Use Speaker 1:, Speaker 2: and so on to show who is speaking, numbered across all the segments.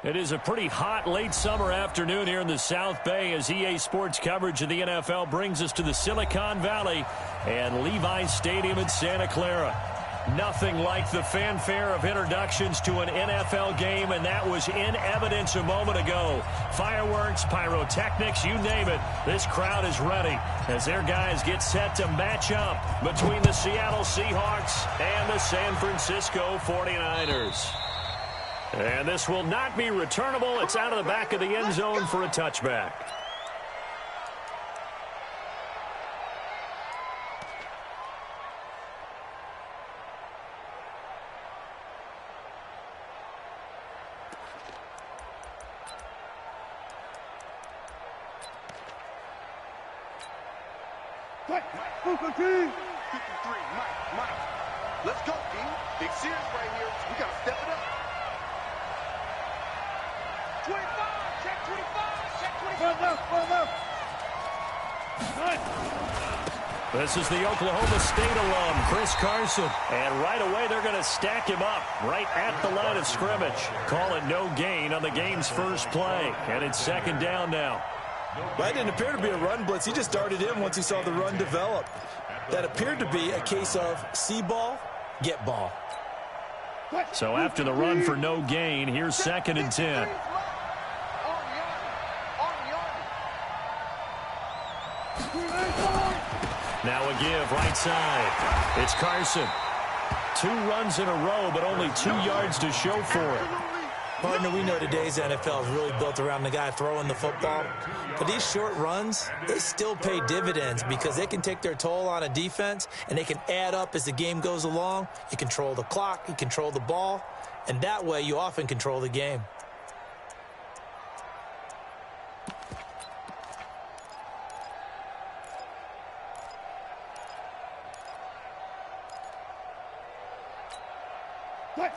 Speaker 1: It is a pretty hot late summer afternoon here in the South Bay as EA Sports coverage of the NFL brings us to the Silicon Valley and Levi's Stadium in Santa Clara. Nothing like the fanfare of introductions to an NFL game, and that was in evidence a moment ago. Fireworks, pyrotechnics, you name it. This crowd is ready as their guys get set to match up between the Seattle Seahawks and the San Francisco 49ers. And this will not be returnable. It's out of the back of the end zone for a touchback.
Speaker 2: Let's go, D. Big series right here. We got to step it up. 25, check 25, check 25.
Speaker 1: This is the Oklahoma State alum, Chris Carson. And right away, they're going to stack him up right at the line of scrimmage. Call it no gain on the game's first play. And it's second down now.
Speaker 3: That didn't appear to be a run blitz. He just darted in once he saw the run develop. That appeared to be a case of see ball, get ball.
Speaker 1: So after the run for no gain, here's second and 10. Now a give right side. It's Carson. 2 runs in a row, but only 2 yards to show for it.
Speaker 3: Partner, we know today's NFL is really built around the guy throwing the football. But these short runs, they still pay dividends because they can take their toll on a defense, and they can add up as the game goes along. You control the clock, you control the ball, and that way you often control the game.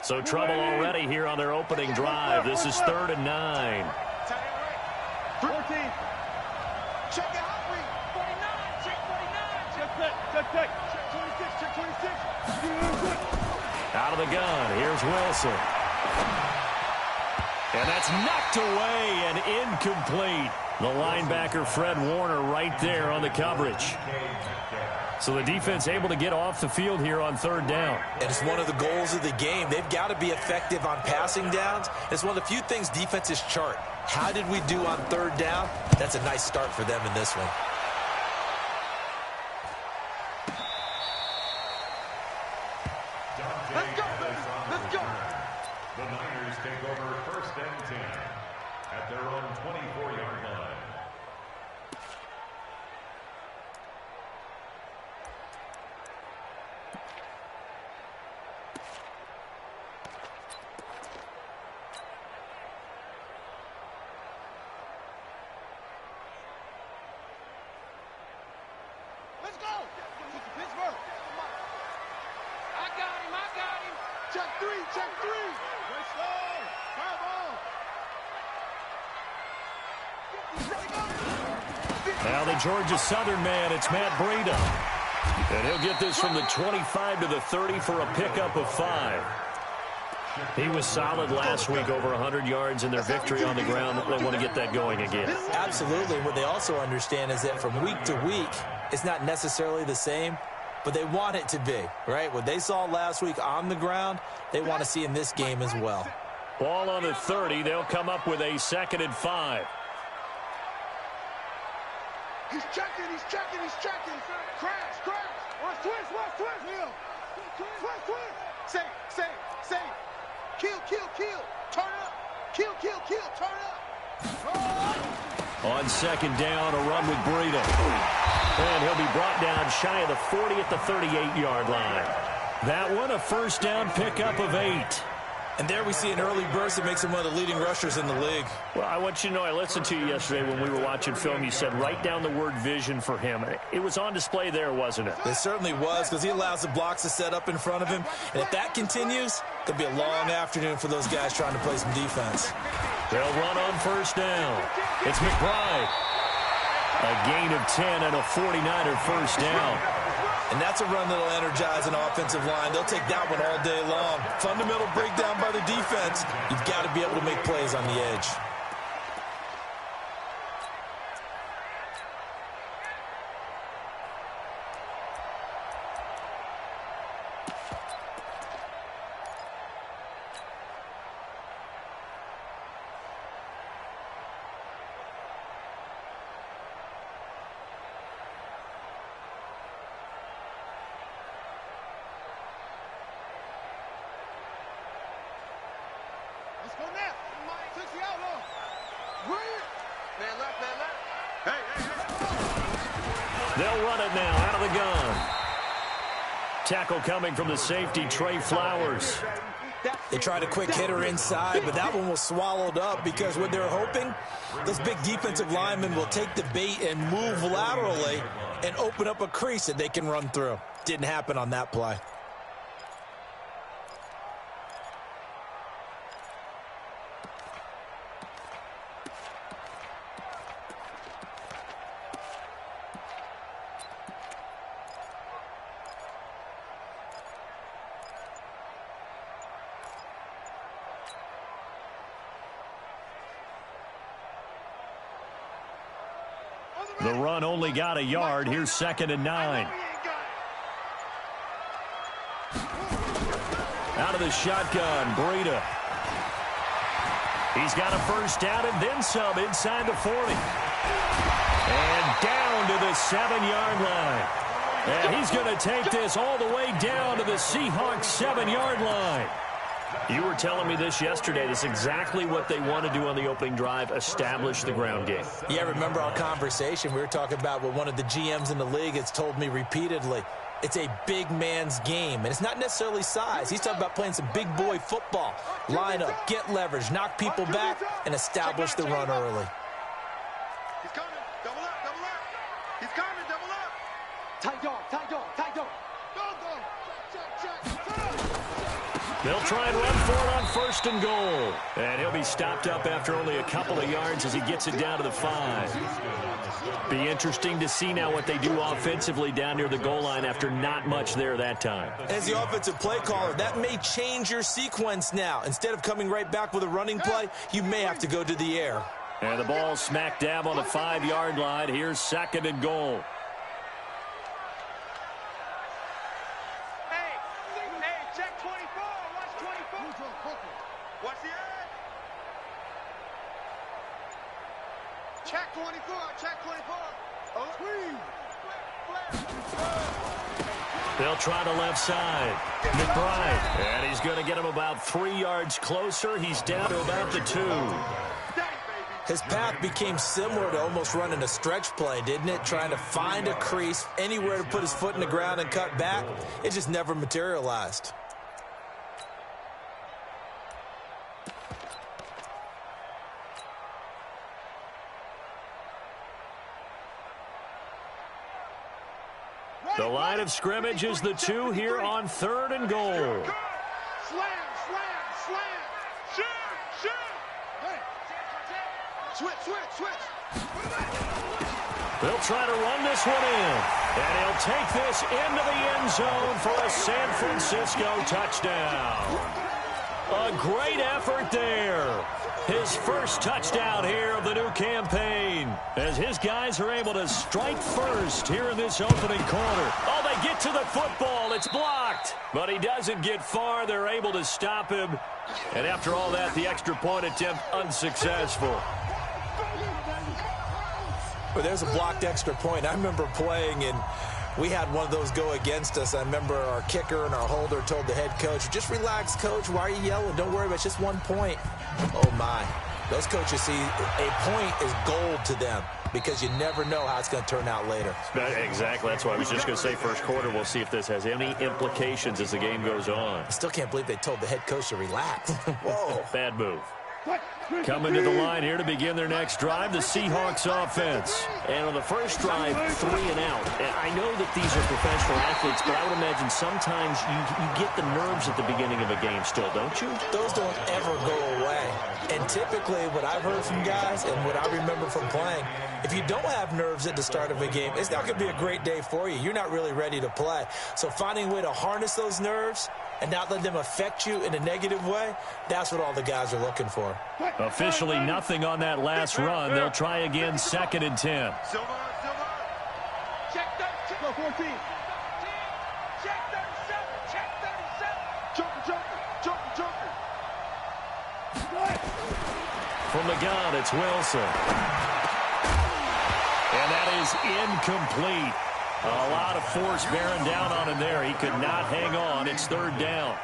Speaker 1: So trouble already here on their opening drive. This is 3rd and 9.
Speaker 2: 14. Check it out, 49. Check 49. Check 26. Check 26.
Speaker 1: Out of the gun. Here's Wilson. And that's knocked away and incomplete. The linebacker, Fred Warner, right there on the coverage. So the defense able to get off the field here on 3rd down.
Speaker 3: And it's one of the goals of the game. They've got to be effective on passing downs. It's one of the few things defenses chart. How did we do on 3rd down? That's a nice start for them in this one.
Speaker 2: Let's go, baby. Let's go.
Speaker 4: The Niners take over 1st and 10 at their own 24-yard line.
Speaker 2: Let's go. Pittsburgh. I got him. Check 3. Let's go.
Speaker 1: Now the Georgia Southern man, it's Matt Breida. And he'll get this from the 25 to the 30 for a pickup of 5. He was solid last week, over 100 yards in their victory on the ground. They want to get that going again.
Speaker 3: Absolutely. What they also understand is that from week to week, it's not necessarily the same, but they want it to be, right? What they saw last week on the ground, they want to see in this game as well.
Speaker 1: Ball on the 30. They'll come up with a 2nd and 5.
Speaker 2: He's checking. Crash. Watch twist. Heel. Twist. Say. Kill. Turn up. Kill. Turn up.
Speaker 1: On 2nd down, a run with Breida. And he'll be brought down shy of the 40 at the 38-yard line. That one, a 1st down pickup of 8.
Speaker 3: And there we see an early burst that makes him one of the leading rushers in the league.
Speaker 1: Well, I want you to know, I listened to you yesterday when we were watching film. You said write down the word vision for him. It was on display there, wasn't it?
Speaker 3: It certainly was, because he allows the blocks to set up in front of him. And if that continues, it could be a long afternoon for those guys trying to play some defense.
Speaker 1: They'll run on 1st down. It's McBride. A gain of 10 and a 49er 1st down.
Speaker 3: And that's a run that'll energize an offensive line. They'll take that one all day long. Fundamental breakdown by the defense. You've got to be able to make plays on the edge.
Speaker 2: Let's go now. 60 out low. Bring it. Man left, man left. Hey.
Speaker 1: They'll run it now out of the gun. Tackle coming from the safety, Trey Flowers.
Speaker 3: They tried a quick hitter inside, but that one was swallowed up because what they're hoping, those big defensive linemen will take the bait and move laterally and open up a crease that they can run through. Didn't happen on that play.
Speaker 1: The run only got a yard. Here's 2nd and 9. Out of the shotgun, Breida. He's got a first down and then some inside the 40. And down to the 7-yard line. And he's going to take this all the way down to the Seahawks 7-yard line. You were telling me this yesterday. That's exactly what they want to do on the opening drive, establish the ground game.
Speaker 3: Yeah, remember our conversation? We were talking about what one of the GMs in the league has told me repeatedly. It's a big man's game, and it's not necessarily size. He's talking about playing some big boy football. Line up, get leverage, knock people back, and establish the run early.
Speaker 2: He's coming. Double up, double up. He's coming, double up.
Speaker 5: Tight dog, tight dog, tight dog.
Speaker 2: Go. Check.
Speaker 1: They'll try and run for it on 1st and goal. And he'll be stopped up after only a couple of yards as he gets it down to the 5. Be interesting to see now what they do offensively down near the goal line after not much there that time.
Speaker 3: As the offensive play caller, that may change your sequence now. Instead of coming right back with a running play, you may have to go to the air.
Speaker 1: And the ball smack dab on the 5-yard line. Here's 2nd and goal.
Speaker 2: Hey, check 24. Watch 24. Watch the edge. Check 24. Check 24. Oh, squeeze.
Speaker 1: They'll try the left side. McBride. And he's going to get him about 3 yards closer. He's down to about the 2.
Speaker 3: His path became similar to almost running a stretch play, didn't it? Trying to find a crease, anywhere to put his foot in the ground and cut back. It just never materialized.
Speaker 1: The line of scrimmage is the 2 here on 3rd and goal.
Speaker 2: Slam. Shoot. Hey. Switch.
Speaker 1: They'll try to run this one in. And he'll take this into the end zone for a San Francisco touchdown. A great effort there. His first touchdown here of the new campaign as his guys are able to strike first here in this opening quarter. Oh, they get to the football. It's blocked. But he doesn't get far. They're able to stop him. And after all that, the extra point attempt unsuccessful.
Speaker 3: Well, there's a blocked extra point. I remember playing, and we had one of those go against us. I remember our kicker and our holder told the head coach, just relax, coach. Why are you yelling? Don't worry about it. It's just 1 point. Oh, my. Those coaches see a point is gold to them because you never know how it's going to turn out later.
Speaker 1: Exactly. That's why I was just going to say first quarter. We'll see if this has any implications as the game goes on.
Speaker 3: I still can't believe they told the head coach to relax. Whoa.
Speaker 1: Bad move. Coming to the line here to begin their next drive, the Seahawks offense. And on the first drive, 3 and out. And I know that these are professional athletes, but I would imagine sometimes you get the nerves at the beginning of a game still, don't you?
Speaker 3: Those don't ever go away. And typically what I've heard from guys and what I remember from playing, if you don't have nerves at the start of a game, it's not going to be a great day for you. You're not really ready to play. So finding a way to harness those nerves and not let them affect you in a negative way, that's what all the guys are looking for.
Speaker 1: Officially nothing on that last run. They'll try again, 2nd and 10.
Speaker 2: Silver. Check 13. Go 14. Check 37. Check 37. Joker.
Speaker 1: From the gun, it's Wilson. And that is incomplete. A lot of force bearing down on him there. He could not hang on. It's 3rd down.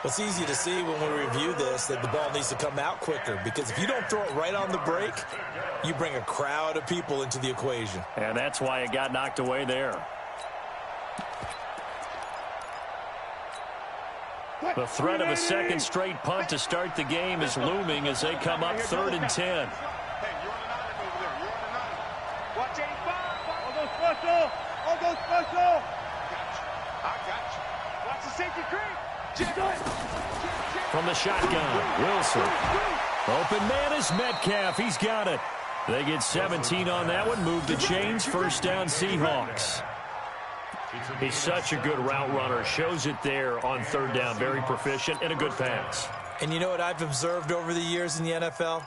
Speaker 3: Well, it's easy to see when we review this that the ball needs to come out quicker, because if you don't throw it right on the break, you bring a crowd of people into the equation.
Speaker 1: And that's why it got knocked away there. The threat of a second straight punt to start the game is looming as they come up 3rd and 10.
Speaker 2: Hey, you're on the 9 over there. You're on the 9. Watch 85.
Speaker 5: I'll go special.
Speaker 2: I got you.
Speaker 5: Watch the safety creep.
Speaker 1: From the shotgun, Wilson. Open man is Metcalf. He's got it. They get 17 on that one. Move the chains. 1st down, Seahawks. He's such a good route runner. Shows it there on 3rd down. Very proficient and a good pass.
Speaker 3: And you know what I've observed over the years in the NFL?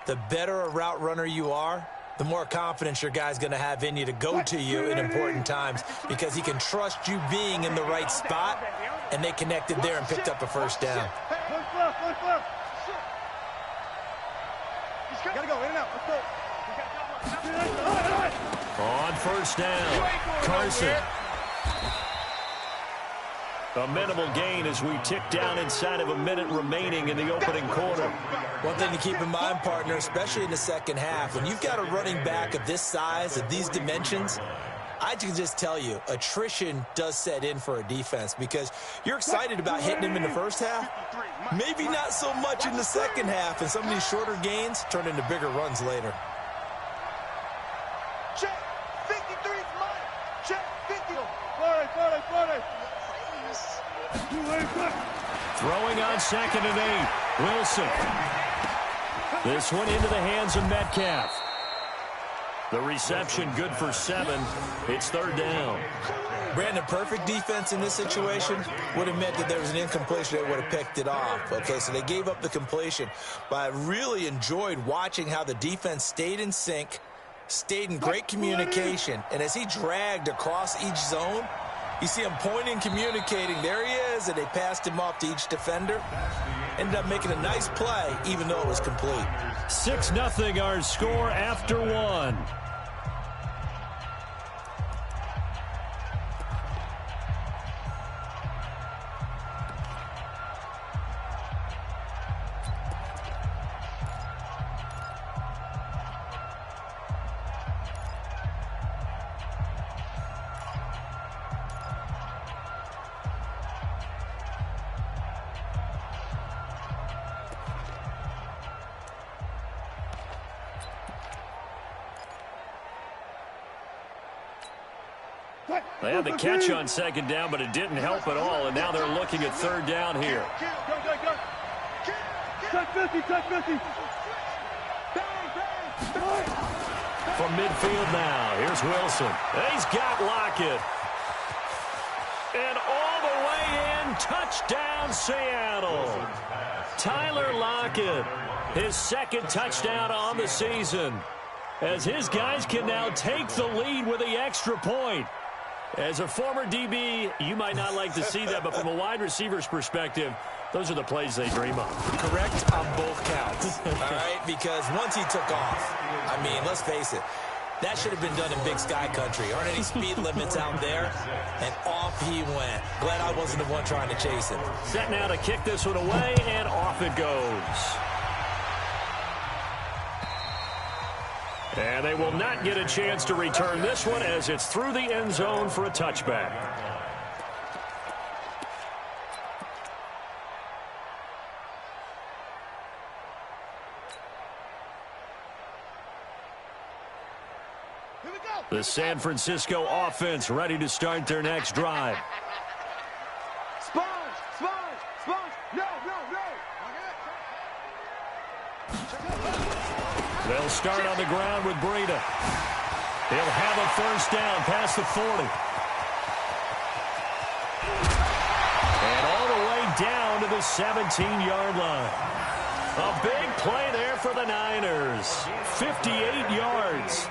Speaker 3: The better a route runner you are, the more confidence your guy's going to have in you to go to you in important times, because he can trust you being in the right spot, and they connected there and picked up a 1st down.
Speaker 5: Gotta go, in and out. Let's go.
Speaker 1: On 1st down, Carson. A minimal gain as we tick down inside of a minute remaining in the opening quarter.
Speaker 3: One thing to keep in mind, partner, especially in the second half, when you've got a running back of this size, of these dimensions, I can just tell you, attrition does set in for a defense, because you're excited about hitting him in the first half, maybe not so much in the second half, and some of these shorter gains turn into bigger runs later.
Speaker 2: Check 53 is mine. Check 50.
Speaker 5: 40.
Speaker 1: Throwing on 2nd and 8. Wilson. This one into the hands of Metcalf. The reception good for 7. It's 3rd down.
Speaker 3: Brandon, perfect defense in this situation would have meant that there was an incompletion. They would have picked it off. Okay, so they gave up the completion. But I really enjoyed watching how the defense stayed in sync, stayed in great communication. And as he dragged across each zone, you see him pointing, communicating. There he is, and they passed him off to each defender. Ended up making a nice play, even though it was complete.
Speaker 1: 6-0 our score after 1. They had the catch on 2nd down, but it didn't help at all, and now they're looking at 3rd down here.
Speaker 5: Touch 50.
Speaker 1: From midfield now, here's Wilson. He's got Lockett. And all the way in, touchdown Seattle. Tyler Lockett, his 2nd touchdown on the season, as his guys can now take the lead with the extra point. As a former DB, you might not like to see that, but from a wide receiver's perspective, those are the plays they dream of.
Speaker 3: Correct on both counts, all right? Because once he took off, I mean, let's face it, that should have been done in Big Sky Country. Aren't any speed limits out there? And off he went. Glad I wasn't the one trying to chase him.
Speaker 1: Set now to kick this one away, and off it goes. And they will not get a chance to return this one as it's through the end zone for a touchback.
Speaker 2: Here we go.
Speaker 1: The San Francisco offense ready to start their next drive.
Speaker 2: Sponge. No.
Speaker 1: They'll start on the ground with Breida. He'll have a first down past the 40. And all the way down to the 17-yard line. A big play there for the Niners. 58 yards.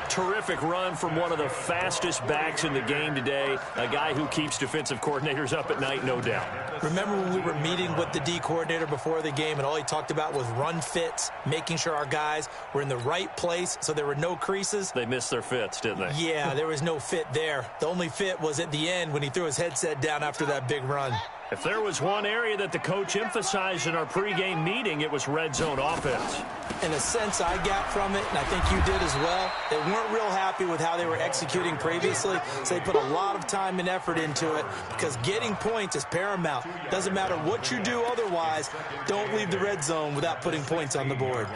Speaker 1: Terrific run from one of the fastest backs in the game today. A guy who keeps defensive coordinators up at night, no doubt.
Speaker 3: Remember when we were meeting with the D coordinator before the game and all he talked about was run fits, making sure our guys were in the right place so there were no creases?
Speaker 1: They missed their fits, didn't they?
Speaker 3: Yeah, there was no fit there. The only fit was at the end when he threw his headset down after that big run.
Speaker 1: If there was one area that the coach emphasized in our pregame meeting, it was red zone offense.
Speaker 3: In a sense I got from it, and I think you did as well, they weren't real happy with how they were executing previously, so they put a lot of time and effort into it because getting points is paramount. Doesn't matter what you do otherwise, don't leave the red zone without putting points on the board.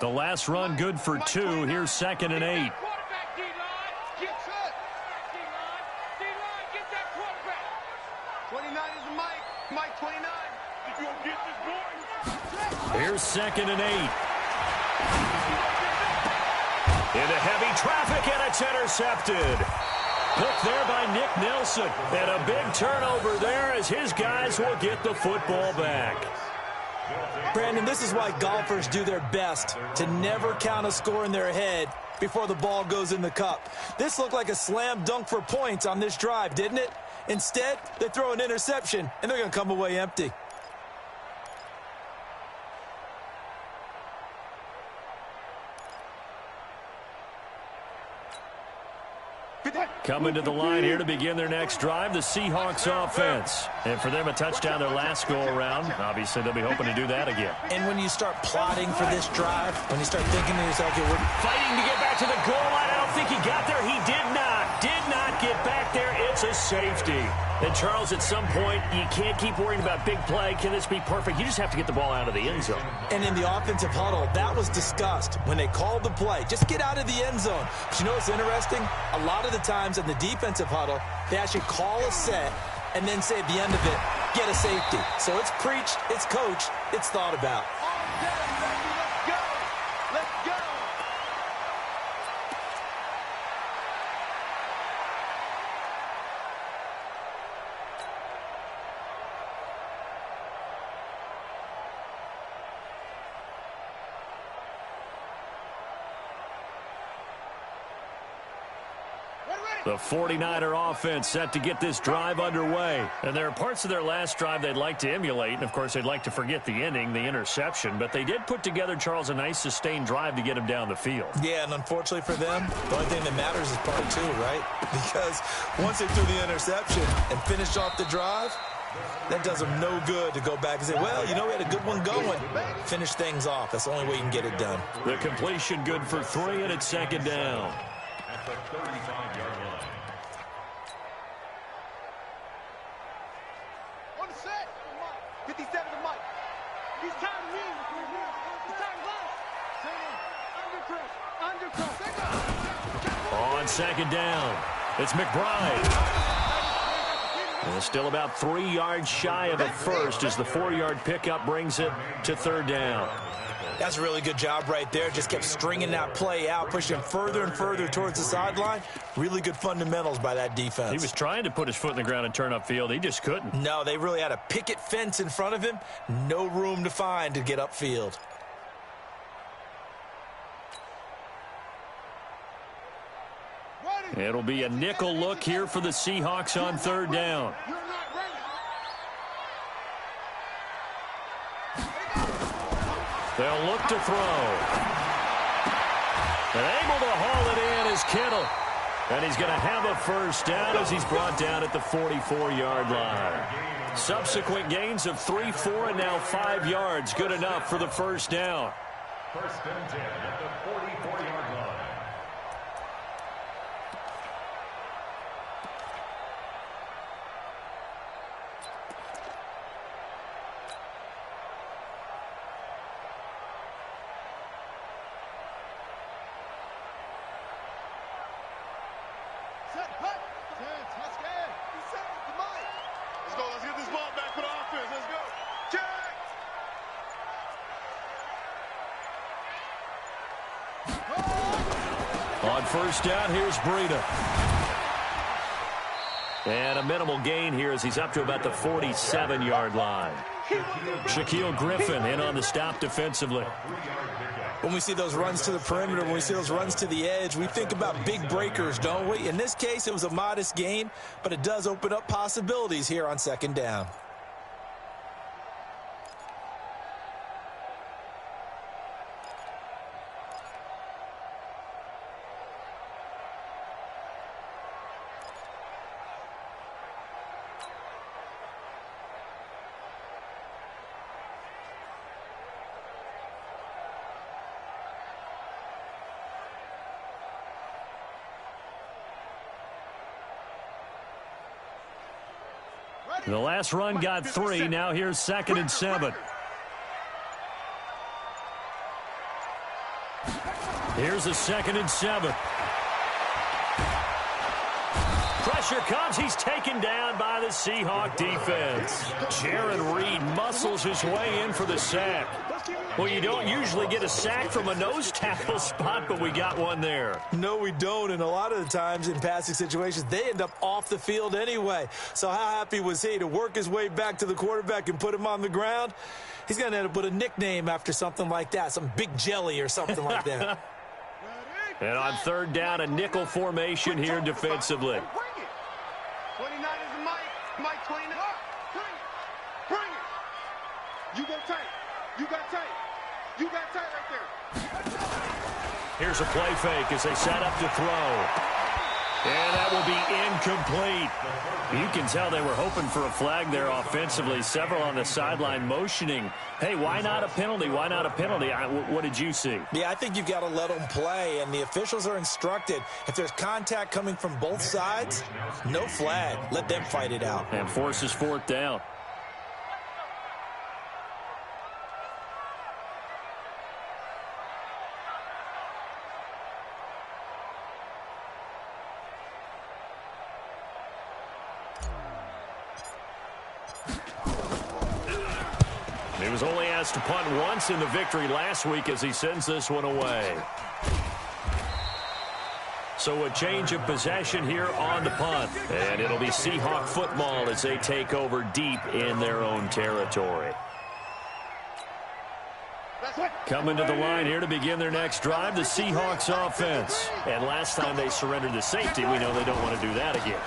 Speaker 1: The last run good for 2. Here's 2nd and 8.
Speaker 2: Quarterback, D-line. Get set. D-line. D-line, get that quarterback. 29 is the Mike. Mike 29. If you don't get this boy.
Speaker 1: Here's 2nd and 8. Into heavy traffic, and it's intercepted. Picked there by Nick Nelson. And a big turnover there as his guys will get the football back.
Speaker 3: Brandon, this is why golfers do their best to never count a score in their head before the ball goes in the cup. This looked like a slam dunk for points on this drive, didn't it? Instead, they throw an interception, and they're going to come away empty.
Speaker 1: Coming to the line here to begin their next drive, the Seahawks offense. And for them, a touchdown their last go-around. Obviously, they'll be hoping to do that again.
Speaker 3: And when you start plotting for this drive, when you start thinking to yourself, okay, we're
Speaker 1: Fighting to get back to the goal line. I don't think he got there. He did not. Did not get back there. It's a safety. And, Charles, at some point, you can't keep worrying about big play. Can this be perfect? You just have to get the ball out of the end zone.
Speaker 3: And in the offensive huddle, that was discussed when they called the play. Just get out of the end zone. But you know what's interesting? A lot of the times in the defensive huddle, they actually call a set and then say at the end of it, get a safety. So it's preached, it's coached, it's thought about.
Speaker 2: Let's go. Let's go.
Speaker 1: The 49er offense set to get this drive underway. And there are parts of their last drive they'd like to emulate. And, of course, they'd like to forget the inning, the interception. But they did put together, Charles, a nice sustained drive to get him down the field.
Speaker 3: Yeah, and unfortunately for them, the only thing that matters is part 2, right? Because once they threw the interception and finished off the drive, that does them no good to go back and say, well, you know, we had a good one going. Finish things off. That's the only way you can get it done.
Speaker 1: The completion good for 3, and it's 2nd down.
Speaker 4: At the 35-yard line.
Speaker 2: On the set. 57 to Mike. He's time to win. He's time to run. Under pressure.
Speaker 1: On 2nd down, it's McBride. And still about 3 yards shy of a first as the 4-yard pickup brings it to 3rd down.
Speaker 3: That's a really good job right there. Just kept stringing that play out, pushing further and further towards the sideline. Really good fundamentals by that defense.
Speaker 1: He was trying to put his foot in the ground and turn upfield. He just couldn't.
Speaker 3: No, they really had a picket fence in front of him. No room to find to get upfield.
Speaker 1: It'll be a nickel look here for the Seahawks on 3rd down.
Speaker 2: You're not ready.
Speaker 1: They'll look to throw. And able to haul it in is Kittle. And he's going to have a first down as he's brought down at the 44-yard line. Subsequent gains of 3, 4, and now 5 yards. Good enough for the first down.
Speaker 4: 1st and 10 at the 44-yard line.
Speaker 2: Let's go. Let's get this ball back for the offense. Let's go. Check.
Speaker 1: On first down, here's Breida. And a minimal gain here as he's up to about the 47-yard line. Shaquille Griffin in on the stop defensively.
Speaker 3: When we see those runs to the perimeter, when we see those runs to the edge, we think about big breakers, don't we? In this case, it was a modest gain, but it does open up possibilities here on second down.
Speaker 1: The last run got 3. Now here's 2nd and 7. Here's a 2nd and 7. Pressure comes. He's taken down by the Seahawk defense. Jared Reed muscles his way in for the sack. Well, you don't usually get a sack from a nose tackle spot, but we got one there.
Speaker 3: No, we don't, and a lot of the times in passing situations, they end up off the field anyway. So how happy was he to work his way back to the quarterback and put him on the ground? He's going to end up with a nickname after something like that, some Big Jelly or something like that.
Speaker 1: And on third down, a nickel formation here defensively.
Speaker 2: 29 is the Mike 29. Bring it. You go tight. You got tight. You got tight right there.
Speaker 1: Here's a play fake as they set up to throw. And that will be incomplete. You can tell they were hoping for a flag there offensively. Several on the sideline motioning. Hey, why not a penalty? Why not a penalty? What did you see?
Speaker 3: Yeah, I think you've got to let them play, and the officials are instructed. If there's contact coming from both sides, no flag. Let them fight it out.
Speaker 1: And forces 4th down. He was only asked to punt once in the victory last week as he sends this one away. So a change of possession here on the punt. And it'll be Seahawk football as they take over deep in their own territory. Coming to the line here to begin their next drive, the Seahawks offense. And last time they surrendered the safety, we know they don't want to do that again.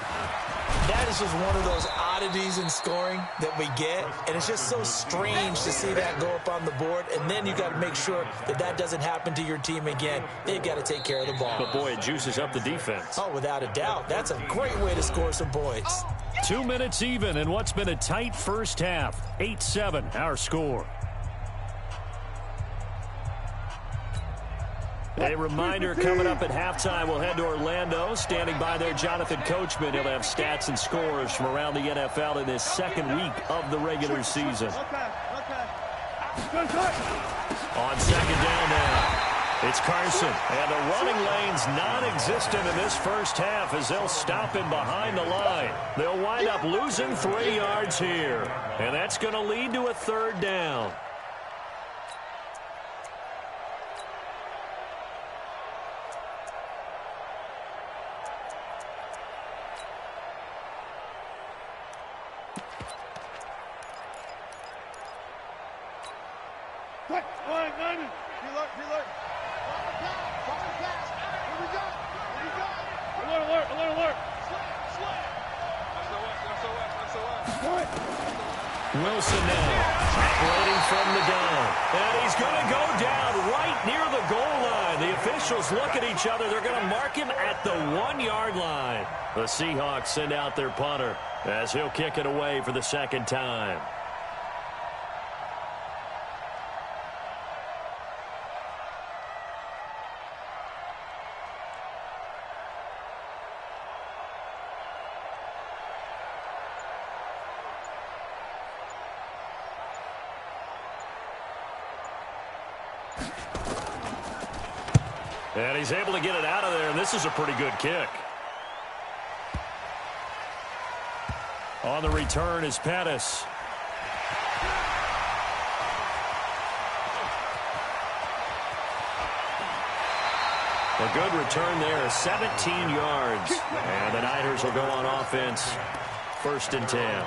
Speaker 3: That is just one of those oddities in scoring that we get, and it's just so strange to see that go up on the board, and then you got to make sure that that doesn't happen to your team again. They've got to take care of the ball.
Speaker 1: But, boy, it juices up the defense.
Speaker 3: Oh, without a doubt. That's a great way to score some points.
Speaker 1: 2 minutes even in what's been a tight first half. 8-7, our score. A reminder coming up at halftime, we'll head to Orlando. Standing by there, Jonathan Coachman. He'll have stats and scores from around the NFL in this second week of the regular season. On second down now, it's Carson. And the running lane's non-existent in this first half as they'll stop him behind the line. They'll wind up losing 3 yards here. And that's going to lead to a 3rd down. Wilson now, operating from the gun. And he's going to go down right near the goal line. The officials look at each other. They're going to mark him at the 1-yard line. The Seahawks send out their punter as he'll kick it away for the 2nd time. And he's able to get it out of there, and this is a pretty good kick. On the return is Pettis. A good return there, 17 yards. And the Niners will go on offense. 1st and 10.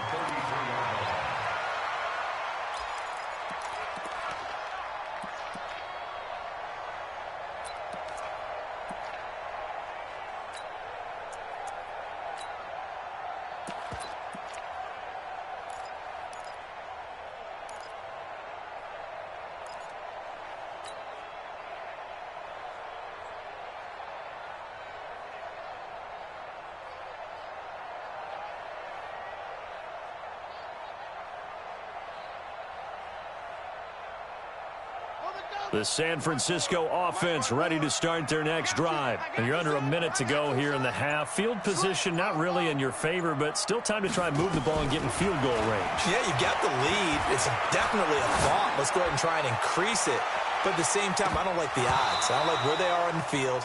Speaker 1: The San Francisco offense ready to start their next drive. And you're under a minute to go here in the half. Field position not really in your favor, but still time to try and move the ball and get in field goal range.
Speaker 3: Yeah, you got the lead. It's definitely a thought. Let's go ahead and try and increase it. But at the same time, I don't like the odds. I don't like where they are on the field.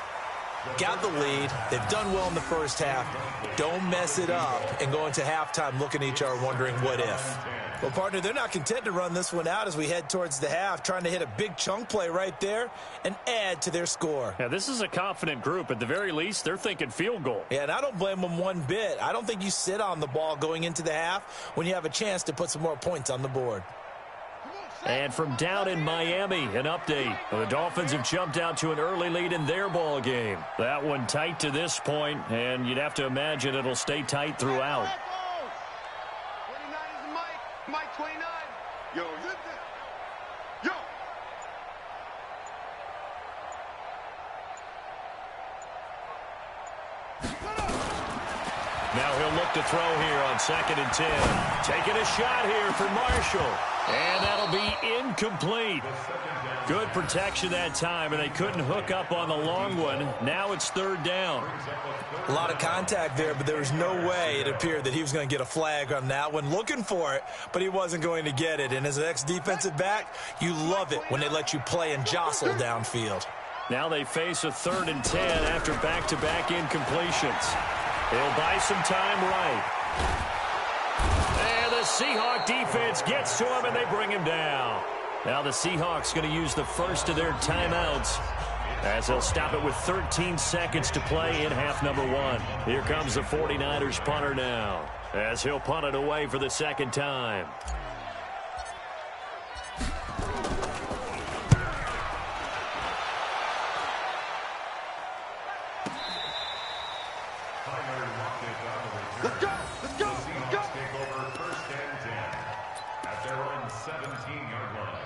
Speaker 3: Got the lead. They've done well in the first half. Don't mess it up and go into halftime looking at each other wondering what if. Well, partner, they're not content to run this one out as we head towards the half, trying to hit a big chunk play right there and add to their score.
Speaker 1: Yeah, this is a confident group. At the very least, they're thinking field goal.
Speaker 3: Yeah, and I don't blame them one bit. I don't think you sit on the ball going into the half when you have a chance to put some more points on the board.
Speaker 1: And from down in Miami, an update. The Dolphins have jumped out to an early lead in their ball game. That one tight to this point, and you'd have to imagine it'll stay tight throughout.
Speaker 2: 29 is Mike. Mike 29. Yo, zip it. Yo.
Speaker 1: Now he'll look to throw here on 2nd and 10. Taking a shot here for Marshall. And that'll be incomplete. Good protection that time, and they couldn't hook up on the long one. Now it's 3rd down.
Speaker 3: A lot of contact there, but there was no way it appeared that he was going to get a flag on that one. Looking for it, but he wasn't going to get it. And as an ex-defensive back, you love it when they let you play and jostle downfield.
Speaker 1: Now they face a 3rd and 10 after back-to-back incompletions. They'll buy some time right. And the Seahawk defense gets to him, and they bring him down. Now the Seahawks going to use the first of their timeouts as they'll stop it with 13 seconds to play in half number 1. Here comes the 49ers punter now as he'll punt it away for the 2nd time.
Speaker 2: Let's go. Let's go. Let's go.
Speaker 4: Take over 1st and 10 at their own 17-yard line.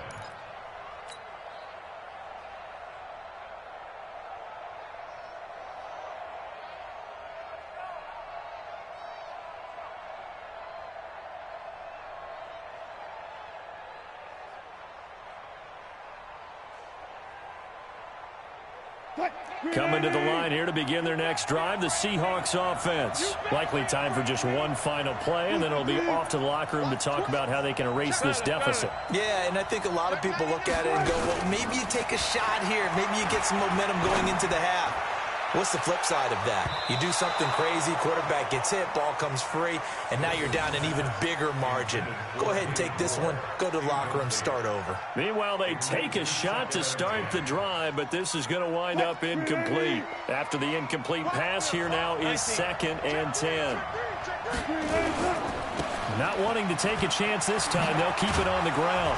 Speaker 1: Coming to the line here to begin their next drive, the Seahawks offense. Likely time for just one final play, and then it'll be off to the locker room to talk about how they can erase this deficit.
Speaker 3: Yeah, and I think a lot of people look at it and go, well, maybe you take a shot here. Maybe you get some momentum going into the half. What's the flip side of that? You do something crazy, quarterback gets hit, ball comes free, and now you're down an even bigger margin. Go ahead and take this one, go to the locker room, start over.
Speaker 1: Meanwhile, they take a shot to start the drive, but this is going to wind up incomplete. After the incomplete pass, here now is 2nd and 10. Not wanting to take a chance this time, they'll keep it on the ground.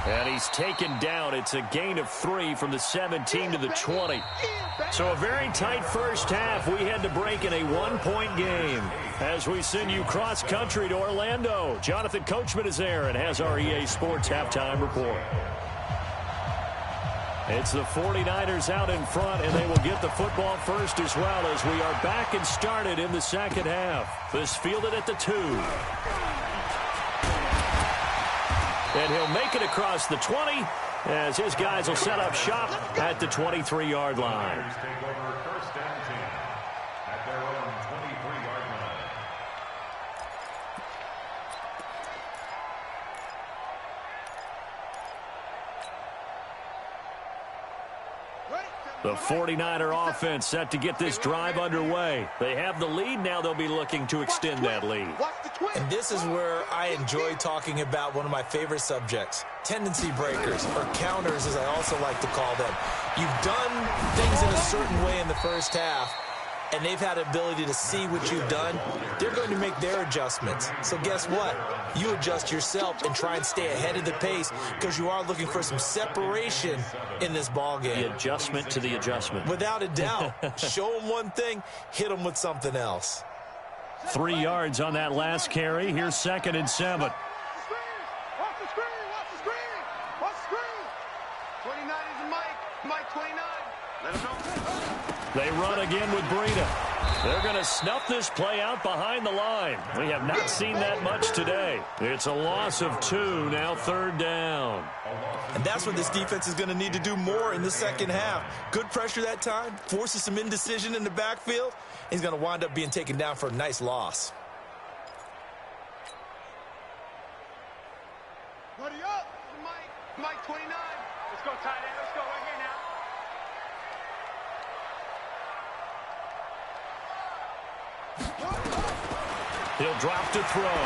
Speaker 1: And he's taken down. It's a gain of 3 from the 17 to the 20. So a very tight first half. We had to break in a 1-point game. As we send you cross-country to Orlando, Jonathan Coachman is there and has our EA Sports halftime report. It's the 49ers out in front, and they will get the football first as well as we are back and started in the 2nd half. This fielded at the 2. And he'll make it across the 20 as his guys will set up shop at the 23-yard line.
Speaker 4: Take over 1st and 10 at their own 23-yard line.
Speaker 2: Ready?
Speaker 1: The 49er offense set to get this drive underway. They have the lead. Now they'll be looking to extend that lead.
Speaker 3: And this is where I enjoy talking about one of my favorite subjects, tendency breakers, or counters as I also like to call them. You've done things in a certain way in the first half, and they've had the ability to see what you've done. They're going to make their adjustments. So guess what? You adjust yourself and try and stay ahead of the pace because you are looking for some separation in this ball game.
Speaker 1: The adjustment to the adjustment.
Speaker 3: Without a doubt. Show them one thing, hit them with something else.
Speaker 1: 3 yards on that last carry. Here's 2nd and 7.
Speaker 2: Watch the screen! Watch the screen! Watch the screen! 29 is Mike 29. Let him know.
Speaker 1: They run again with Breida. They're going to snuff this play out behind the line. We have not seen that much today. It's a loss of 2, now 3rd down.
Speaker 3: And that's what this defense is going to need to do more in the second half. Good pressure that time, forces some indecision in the backfield. He's going to wind up being taken down for a nice loss.
Speaker 2: Buddy up! Mike 29. Let's go, tight end. Let's go right here now.
Speaker 1: He'll drop to throw.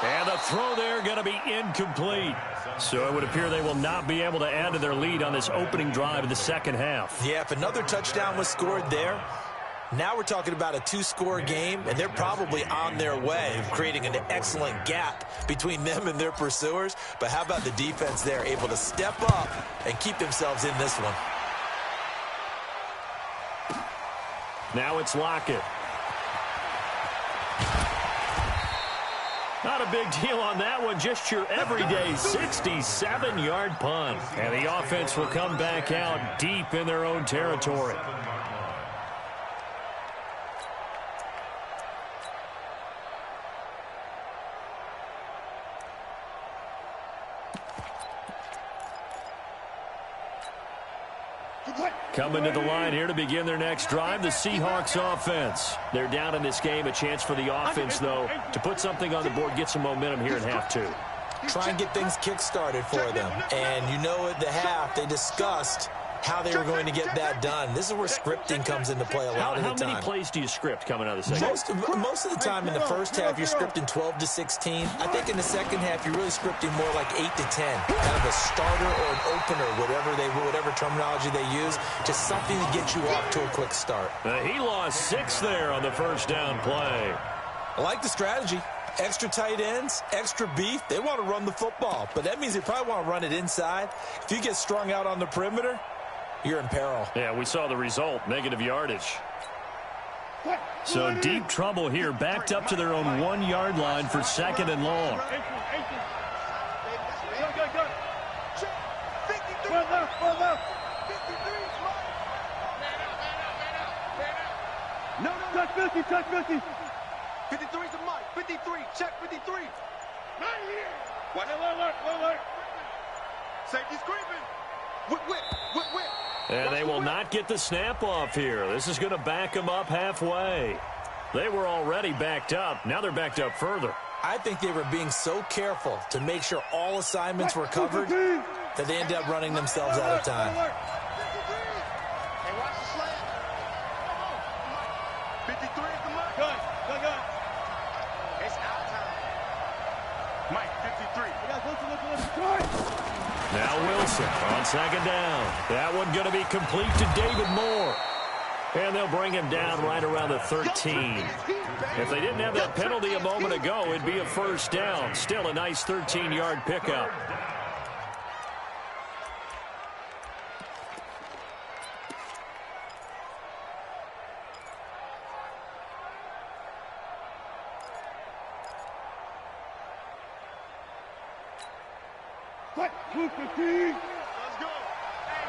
Speaker 1: And the throw there going to be incomplete. So it would appear they will not be able to add to their lead on this opening drive of the second half.
Speaker 3: Yeah, if another touchdown was scored there, now we're talking about a 2-score game, and they're probably on their way of creating an excellent gap between them and their pursuers. But how about the defense there, able to step up and keep themselves in this one?
Speaker 1: Now it's Lockett. Not a big deal on that one, just your everyday 67-yard punt. And the offense will come back out deep in their own territory. Coming to the line here to begin their next drive, the Seahawks offense. They're down in this game. A chance for the offense, though, to put something on the board, get some momentum here in half 2.
Speaker 3: Try and get things kick-started for them. And you know at the half, they discussed how they were going to get that done. This is where scripting comes into play a lot of the time.
Speaker 1: How many plays do you script coming out of the second?
Speaker 3: Most of the time in the first half, you're scripting 12 to 16. I think in the second half, you're really scripting more like 8 to 10. Kind of a starter or an opener, whatever terminology they use. Just something to get you off to a quick start.
Speaker 1: He lost 6 there on the first down play.
Speaker 3: I like the strategy. Extra tight ends, extra beef. They want to run the football, but that means they probably want to run it inside. If you get strung out on the perimeter, you're in peril.
Speaker 1: Yeah, we saw the result, negative yardage. So deep trouble here, backed up to their own 1-yard line for 2nd and long.
Speaker 5: Touch 50, touch 50.
Speaker 2: 53 to Mike. 53. Check 53. Not here. Watch
Speaker 5: Alert.
Speaker 2: Safety screaming. Whip.
Speaker 1: And they will not get the snap off here. This is going to back them up halfway. They were already backed up. Now they're backed up further.
Speaker 3: I think they were being so careful to make sure all assignments were covered that they ended up running themselves out of time.
Speaker 2: Hey, watch the slant. 53 is the mark.
Speaker 5: Good.
Speaker 2: It's out time. Mike, 53.
Speaker 5: Look.
Speaker 1: Now Wilson on 2nd down. That one going to be complete to David Moore. And they'll bring him down right around the 13. If they didn't have that penalty a moment ago, it'd be a first down. Still a nice 13-yard pickup.
Speaker 5: What? 215.
Speaker 2: Let's go. Hey,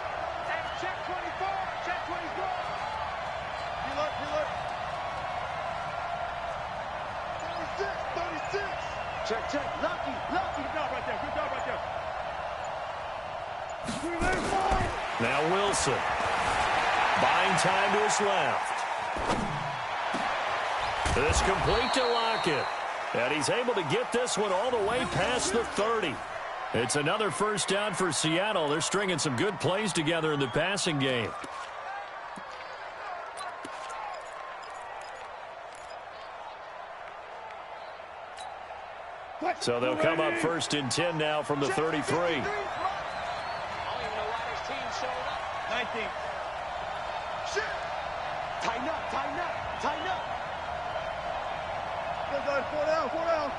Speaker 2: check 24. Check 24.
Speaker 5: Look. 36.
Speaker 2: Check. Lucky.
Speaker 5: Good job right there.
Speaker 1: Now Wilson. Buying time to his left. This complete to Lockett. And he's able to get this one all the way past the 30. It's another first down for Seattle. They're stringing some good plays together in the passing game. So they'll come up 1st and 10 now from the 33.
Speaker 2: I don't even know why this team showed up.
Speaker 5: 19.
Speaker 2: Shit. Tighten up, tighten up, tighten up.
Speaker 5: Good, guys. 4 down, 4 down.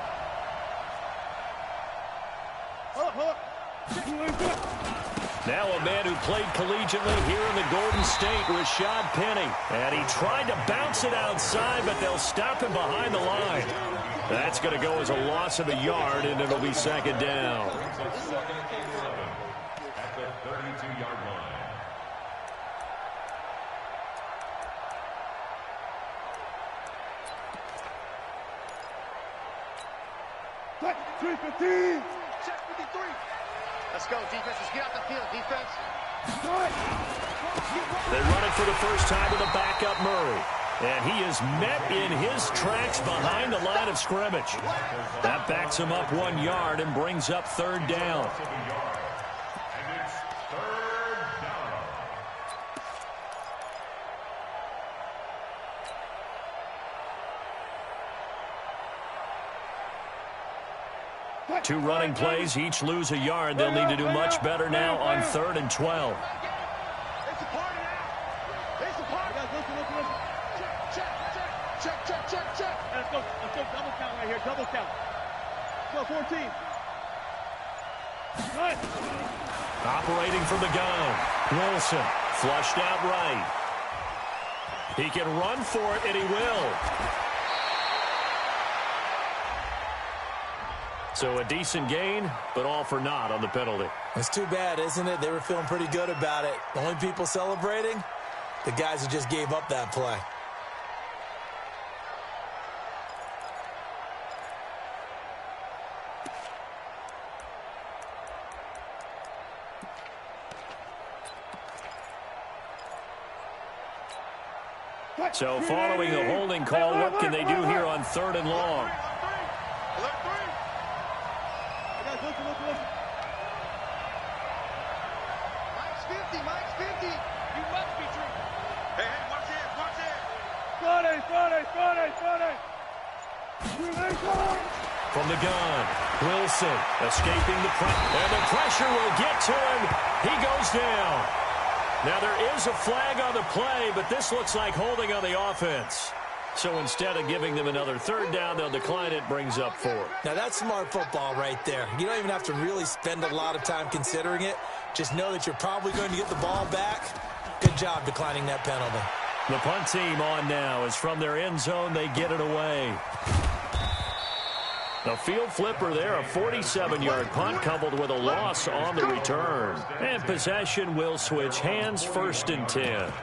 Speaker 5: Hold up.
Speaker 1: Now a man who played collegiately here in the Golden State, Rashad Penny. And he tried to bounce it outside, but they'll stop him behind the line. That's going to go as a loss of a yard, and it'll be 2nd down.
Speaker 4: At the 32-yard line.
Speaker 5: Check 315.
Speaker 2: Check 53. Let's go, defense. Let's get out the field, defense.
Speaker 1: They run it for the first time with a backup Murray. And he is met in his tracks behind the line of scrimmage. That backs him up 1 yard and brings up 3rd down.
Speaker 4: And it's 3rd down.
Speaker 1: 2 running plays, each lose a yard. They'll need to do much better now on 3rd and 12.
Speaker 2: It's a party now. It's a party.
Speaker 5: Listen.
Speaker 2: Check.
Speaker 5: Let's go double count right here. Double count. Let's go 14. Nice.
Speaker 1: Operating from the gun. Wilson flushed out right. He can run for it, and he will. So a decent gain, but all for naught on the penalty.
Speaker 3: It's too bad, isn't it? They were feeling pretty good about it. The only people celebrating, the guys who just gave up that play.
Speaker 1: So following a holding call, what can they do here on 3rd and long?
Speaker 2: Alert 3.
Speaker 5: Guys, listen.
Speaker 2: Mike's 50. You must be true. Hey, watch it.
Speaker 5: Friday.
Speaker 1: From the gun, Wilson escaping the pressure. And the pressure will get to him. He goes down. Now there is a flag on the play, but this looks like holding on the offense. So instead of giving them another 3rd down, they'll decline it, brings up 4.
Speaker 3: Now that's smart football right there. You don't even have to really spend a lot of time considering it. Just know that you're probably going to get the ball back. Good job declining that penalty.
Speaker 1: The punt team on now is from their end zone. They get it away. The field flipper there, a 47-yard punt coupled with a loss on the return. And possession will switch hands, 1st and 10.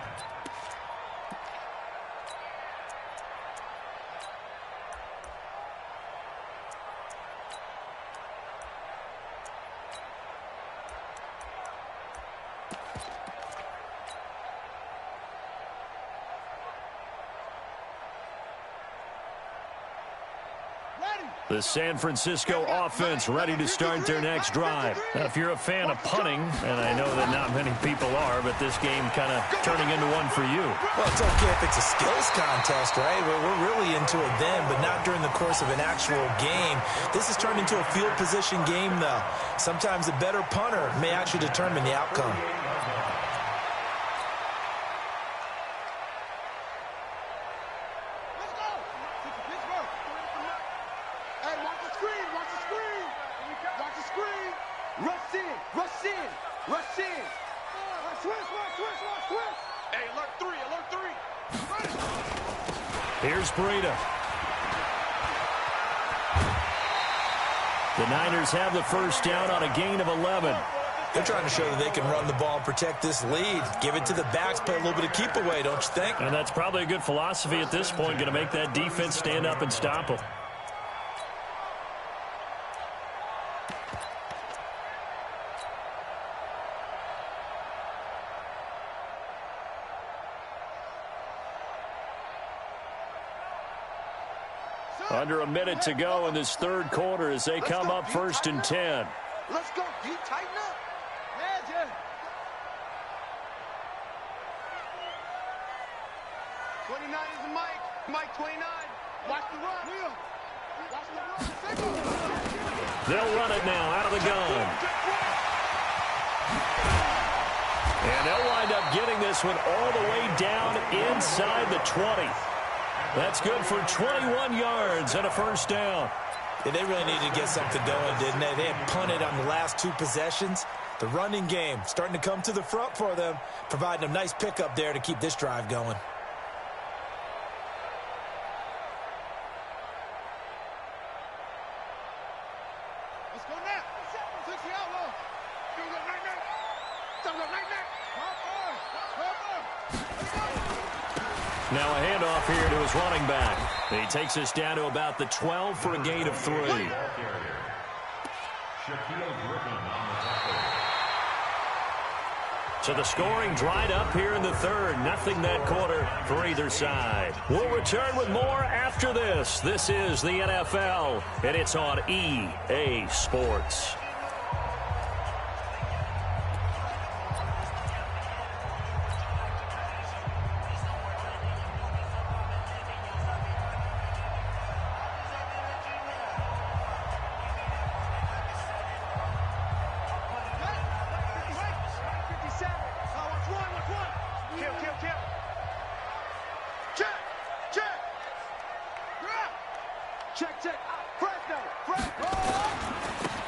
Speaker 1: The San Francisco offense ready to start their next drive. Now, if you're a fan of punting, and I know that not many people are, but this game kind of turning into one for you.
Speaker 3: Well, it's okay if it's a skills contest, right? We're really into it then, but not during the course of an actual game. This has turned into a field position game, though. Sometimes the better punter may actually determine the outcome.
Speaker 1: Here's Breida. The Niners have the first down on a gain of 11.
Speaker 3: They're trying to show that they can run the ball and protect this lead. Give it to the backs, play a little bit of keep away, don't you think?
Speaker 1: And that's probably a good philosophy at this point, going to make that defense stand up and stop them. Under a minute to go in this third quarter as they come up 1st and 10.
Speaker 2: Let's go, D. Tighten up. Yeah, Jeff. 29 is the Mike. Mike 29. Watch the run. Watch the run.
Speaker 1: They'll run it now out of the gun. And they'll wind up getting this one all the way down inside the 20. That's good for 21 yards and a first down.
Speaker 3: Yeah, they really needed to get something going, didn't they? They had punted on the last 2 possessions. The running game starting to come to the front for them, providing a nice pickup there to keep this drive going.
Speaker 2: Let's go now. 60 outlaw. Go night.
Speaker 1: Now a handoff here to his running back. He takes us down to about the 12 for a gain of 3. So the scoring dried up here in the third. Nothing that quarter for either side. We'll return with more after this. This is the NFL, and it's on EA Sports.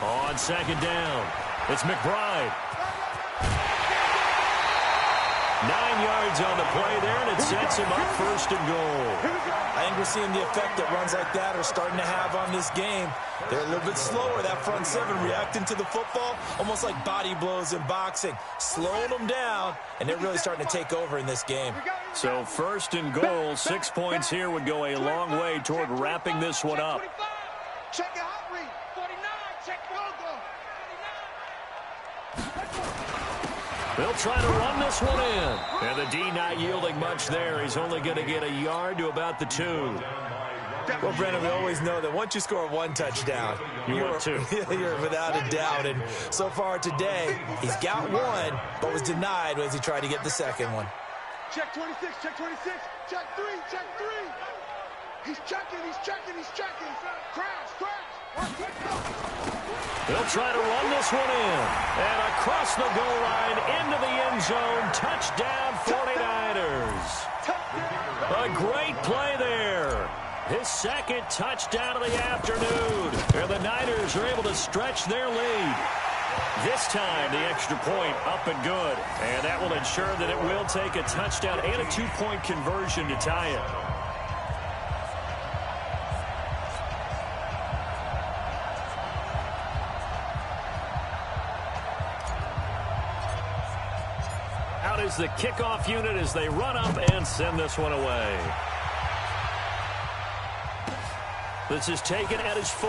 Speaker 1: On second down, it's McBride. 9 yards on the play there, and it sets him up first and goal.
Speaker 3: I think we're seeing the effect that runs like that are starting to have on this game. They're a little bit slower, that front 7, reacting to the football, almost like body blows in boxing, slowing them down, and they're really starting to take over in this game.
Speaker 1: So first and goal, 6 points here would go a long way toward wrapping this one up.
Speaker 2: Check your hot read. 49. Check your logo.
Speaker 1: They'll try to run this one in. And the D not yielding much there. He's only going to get a yard to about the 2.
Speaker 3: Well, Brennan, we always know that once you score 1 touchdown,
Speaker 1: you're 2.
Speaker 3: You're without a doubt. And so far today, he's got 1, but was denied as he tried to get the second one.
Speaker 2: Check 26. Check 26. Check 3. Check 3. He's checking. Crash.
Speaker 1: They'll try to run this one in. And across the goal line into the end zone. Touchdown 49ers. A great play there. His second touchdown of the afternoon. And the Niners are able to stretch their lead. This time, the extra point up and good. And that will ensure that it will take a touchdown and a 2-point conversion to tie it. Out is the kickoff unit as they run up and send this one away. This is taken at his 4.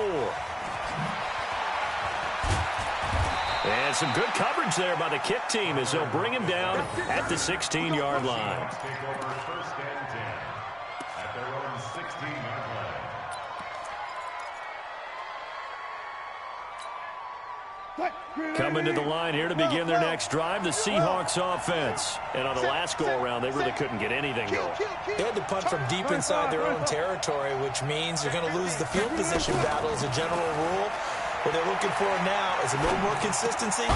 Speaker 1: And some good coverage there by the kick team as they'll bring him down at the 16-yard line. Coming to the line here to begin their next drive, the Seahawks offense. And on the last go-around, they really couldn't get anything going.
Speaker 3: They had to punt from deep inside their own territory, which means you're going to lose the field position battle as a general rule. What they're looking for now is a little more consistency,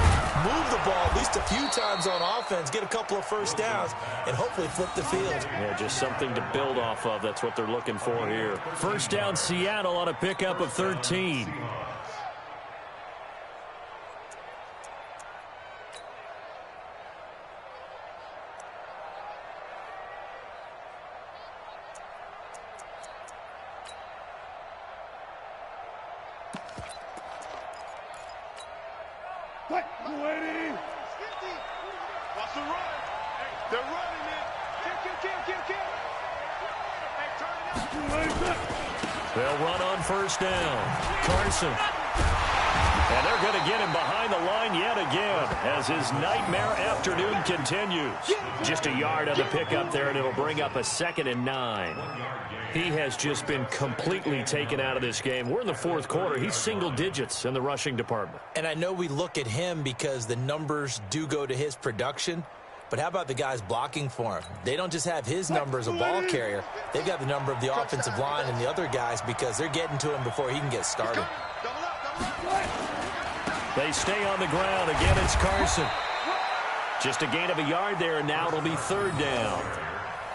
Speaker 3: move the ball at least a few times on offense, get a couple of first downs, and hopefully flip the field.
Speaker 1: Yeah, just something to build off of. That's what they're looking for here. First down, Seattle on a pickup of 13.
Speaker 2: Watch the run. They're running it. Kill. Hey, turn it up.
Speaker 1: They'll run on first down. Carson. And they're going to get him behind the line line yet again as his nightmare afternoon continues. Just a yard on the pickup there, and it'll bring up a 2nd and 9. He has just been completely taken out of this game. We're in the 4th quarter. He's single digits in the rushing department.
Speaker 3: And I know we look at him because the numbers do go to his production, but how about the guys blocking for him? They don't just have his number as a ball carrier. They've got the number of the offensive line and the other guys because they're getting to him before he can get started.
Speaker 1: They stay on the ground. Again, it's Carson. Just a gain of a yard there, and now it'll be 3rd down.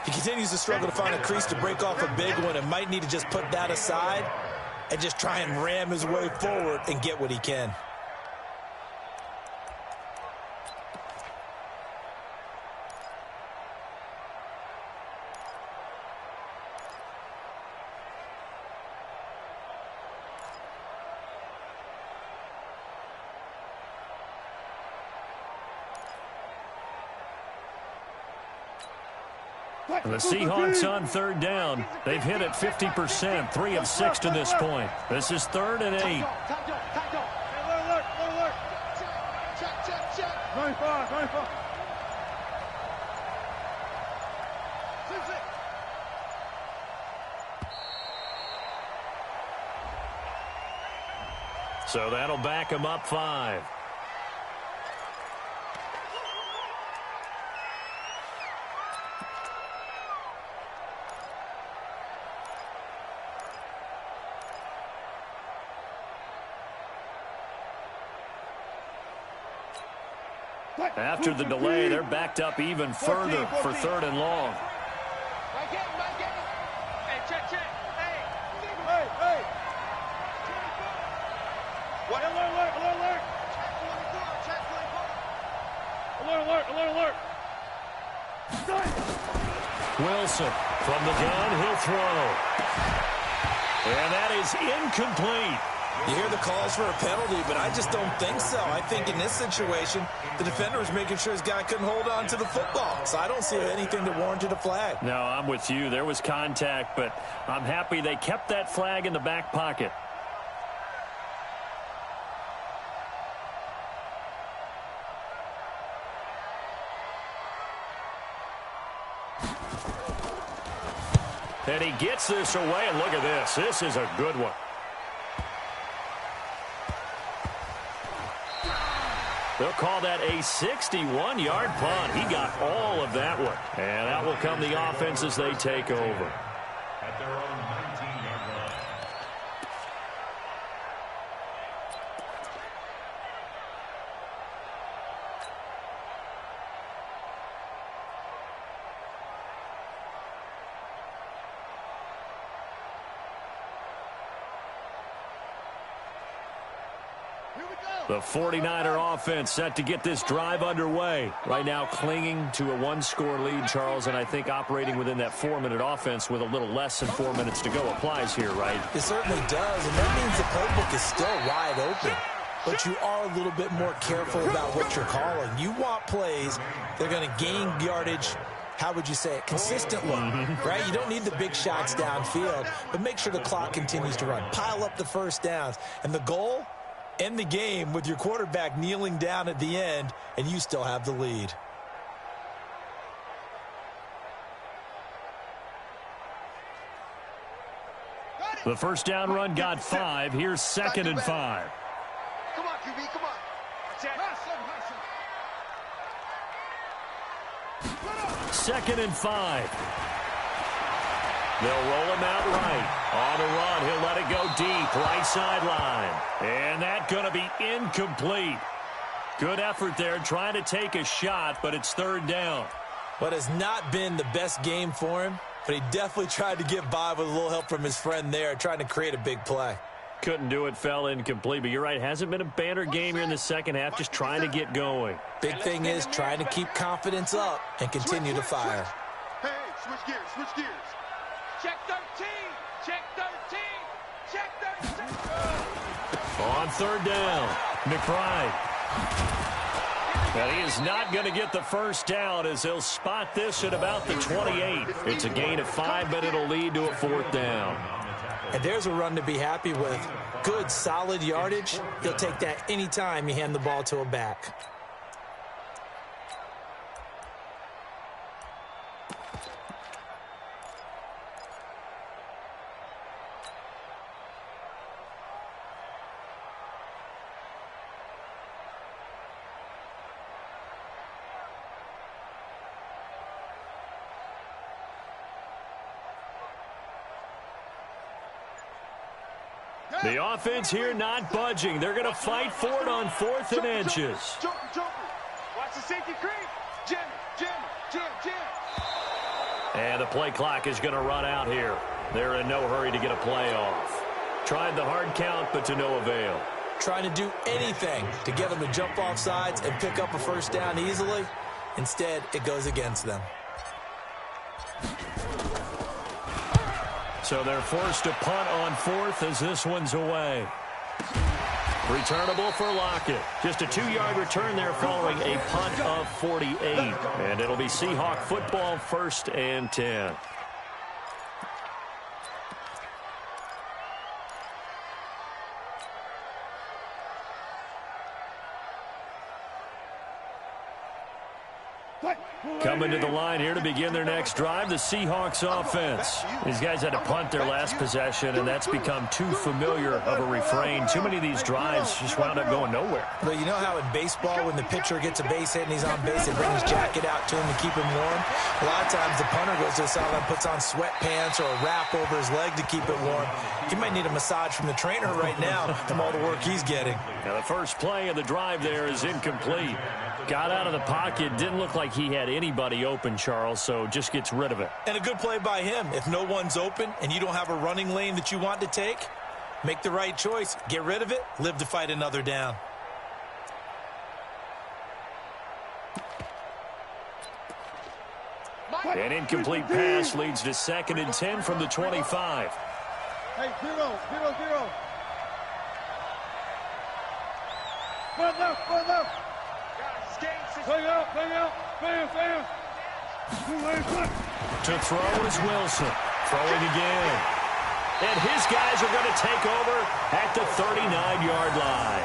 Speaker 3: He continues to struggle to find a crease to break off a big one and might need to just put that aside and just try and ram his way forward and get what he can.
Speaker 1: The Seahawks on 3rd down. They've hit it 50%, 3 of 6 to this point. This is 3rd and 8.
Speaker 5: Alert. Check. 95.
Speaker 1: So that'll back him up 5. After the delay, they're backed up even further for 3rd and long.
Speaker 2: Hey, check. Hey. What?
Speaker 5: Alert.
Speaker 2: Check 24.
Speaker 1: Wilson from the gun, he'll throw. And that is incomplete.
Speaker 3: You hear the calls for a penalty, but I just don't think so. I think in this situation, the defender was making sure his guy couldn't hold on to the football. So I don't see anything that warranted a flag.
Speaker 1: No, I'm with you. There was contact, but I'm happy they kept that flag in the back pocket. And he gets this away, and look at this. This is a good one. They'll call that a 61-yard punt. He got all of that one. And that will come the offense as they take over.
Speaker 4: At their own 19-yard line.
Speaker 1: The 49er offense set to get this drive underway. Right now clinging to a 1-score lead, Charles, and I think operating within that 4-minute offense with a little less than 4 minutes to go applies here, right?
Speaker 3: It certainly does, and that means the playbook is still wide open. But you are a little bit more careful about what you're calling. You want plays that are going to gain yardage, how would you say it, consistently, right? You don't need the big shots downfield, but make sure the clock continues to run. Pile up the first downs. And the goal? End the game with your quarterback kneeling down at the end, and you still have the lead.
Speaker 1: The first down run got 5. Here's 2nd and 5.
Speaker 2: Come on, QB, come on.
Speaker 1: Second and 5. They'll roll him out right. On the run, he'll let it go deep, right sideline. And that's going to be incomplete. Good effort there, trying to take a shot, but it's 3rd down.
Speaker 3: What has not been the best game for him, but he definitely tried to get by with a little help from his friend there, trying to create a big play.
Speaker 1: Couldn't do it, fell incomplete, but you're right, hasn't been a banner game here in the second half, just trying to get going.
Speaker 3: Big thing is trying to keep confidence up and continue to fire.
Speaker 2: Hey, switch gears.
Speaker 5: Check 13.
Speaker 1: On 3rd down, McBride. And he is not going to get the first down as he'll spot this at about the 28. It's a gain of 5, but it'll lead to a 4th down.
Speaker 3: And there's a run to be happy with. Good, solid yardage. He'll take that anytime you hand the ball to a back.
Speaker 1: The offense here not budging. They're going to fight for it on 4th and inches.
Speaker 2: Watch the safety creep. Jim.
Speaker 1: And the play clock is going to run out here. They're in no hurry to get a play off. Tried the hard count, but to no avail.
Speaker 3: Trying to do anything to get them to jump off sides and pick up a first down easily. Instead, it goes against them.
Speaker 1: So they're forced to punt on 4th as this one's away. Returnable for Lockett. Just a 2-yard return there following a punt of 48. And it'll be Seahawk football, 1st and 10. Coming to the line here to begin their next drive, the Seahawks offense. These guys had to punt their last possession, and that's become too familiar of a refrain. Too many of these drives just wound up going nowhere.
Speaker 3: Well, you know how in baseball, when the pitcher gets a base hit and he's on base, they bring his jacket out to him to keep him warm? A lot of times the punter goes to the sideline, puts on sweatpants or a wrap over his leg to keep it warm. He might need a massage from the trainer right now from all the work he's getting.
Speaker 1: Now the first play of the drive there is incomplete. Got out of the pocket, didn't look like he had anybody open, Charles, so just gets rid of it.
Speaker 3: And a good play by him. If no one's open and you don't have a running lane that you want to take, make the right choice. Get rid of it, live to fight another down.
Speaker 1: An incomplete pass leads to 2nd and 10 from the 25.
Speaker 5: Hey, 0. Run left. Bang out.
Speaker 1: To throw is Wilson. Throwing again. And his guys are going to take over at the 39-yard line.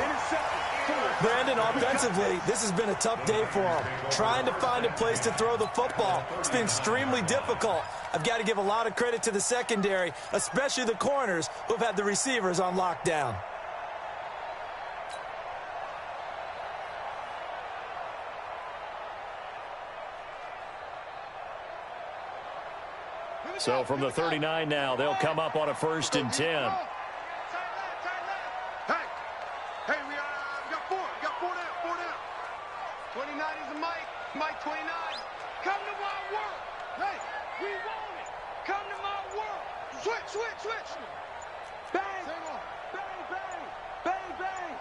Speaker 3: Brandon, offensively, this has been a tough day for him. Trying to find a place to throw the football. It's been extremely difficult. I've got to give a lot of credit to the secondary, especially the corners who've had the receivers on lockdown.
Speaker 1: So from the 39 now, they'll come up on a 1st and 10.
Speaker 2: Hey, we got 4 down. 29 is the Mike 29. Come to my world. Hey, we want it. Come to my world. Switch. Bang. Bang.